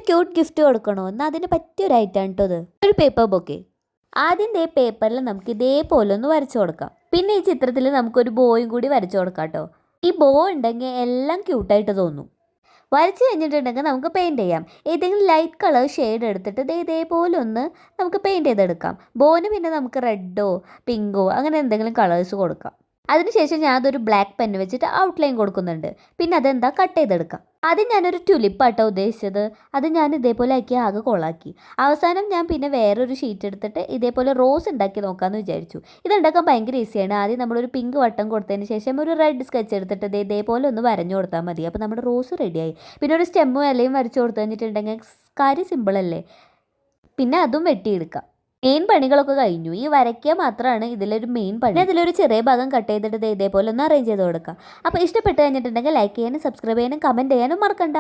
Cute gift കൊടുക്കണോ എന്നാൽ അതിന് പറ്റിയൊരു ഐറ്റമാണ് കേട്ടോ ഇത്. ഒരു പേപ്പർ ബൊക്കെ. ആദ്യം പേപ്പറിൽ നമുക്ക് ഇതേപോലെ ഒന്ന് വരച്ചു കൊടുക്കാം. പിന്നെ ഈ ചിത്രത്തിൽ നമുക്കൊരു ബോയും കൂടി വരച്ചു കൊടുക്കാം കേട്ടോ. ഈ ബോ ഉണ്ടെങ്കിൽ എല്ലാം ക്യൂട്ടായിട്ട് തോന്നും. വരച്ച് കഴിഞ്ഞിട്ടുണ്ടെങ്കിൽ നമുക്ക് പെയിൻറ്റ് ചെയ്യാം. ഏതെങ്കിലും ലൈറ്റ് കളർ ഷെയ്ഡ് എടുത്തിട്ട് ഇതേപോലെ ഒന്ന് നമുക്ക് പെയിൻറ്റ് ചെയ്തെടുക്കാം. ബോന് പിന്നെ നമുക്ക് റെഡോ പിങ്കോ അങ്ങനെ എന്തെങ്കിലും കളേഴ്സ് കൊടുക്കാം. അതിനുശേഷം ഞാൻ അതൊരു ബ്ലാക്ക് പെന്ന് വെച്ചിട്ട് ഔട്ട്ലൈൻ കൊടുക്കുന്നുണ്ട്. പിന്നെ അതെന്താ കട്ട് ചെയ്തെടുക്കാം. ആദ്യം ഞാനൊരു ടുലിപ്പാട്ടോ ഉദ്ദേശിച്ചത്. അത് ഞാൻ ഇതേപോലെ ആക്കി ആകെ കൊളാക്കി. അവസാനം ഞാൻ പിന്നെ വേറൊരു ഷീറ്റ് എടുത്തിട്ട് ഇതേപോലെ റോസ് ഉണ്ടാക്കി നോക്കാമെന്ന് വിചാരിച്ചു. ഇതുണ്ടാക്കാൻ ഭയങ്കര ഈസിയാണ്. ആദ്യം നമ്മളൊരു പിങ്ക് വട്ടം കൊടുത്തതിന് ശേഷം ഒരു റെഡ് സ്കെച്ച് എടുത്തിട്ട് ഇതേപോലെ ഒന്ന് വരഞ്ഞു കൊടുത്താൽ മതി. അപ്പോൾ നമ്മുടെ റോസ് റെഡിയായി. പിന്നെ ഒരു സ്റ്റെമ്മും ഇലയും വരച്ചു കൊടുത്തു കഴിഞ്ഞിട്ടുണ്ടെങ്കിൽ കാര്യം സിമ്പിളല്ലേ. പിന്നെ അതും വെട്ടിയെടുക്കാം. മെയിൻ പണികളൊക്കെ കഴിഞ്ഞു. ഈ വരയ്ക്കുക മാത്രമാണ് ഇതിലൊരു മെയിൻ പണി. അതിലൊരു ചെറിയ ഭാഗം കട്ട് ചെയ്തിട്ട് ഇതേപോലെ ഒന്ന് അറേഞ്ച് ചെയ്ത് കൊടുക്കാം. അപ്പോൾ ഇഷ്ടപ്പെട്ട് കഴിഞ്ഞിട്ടുണ്ടെങ്കിൽ ലൈക്ക് ചെയ്യാനും സബ്സ്ക്രൈബ് ചെയ്യാനും കമൻറ്റ് ചെയ്യാനും മറക്കണ്ട.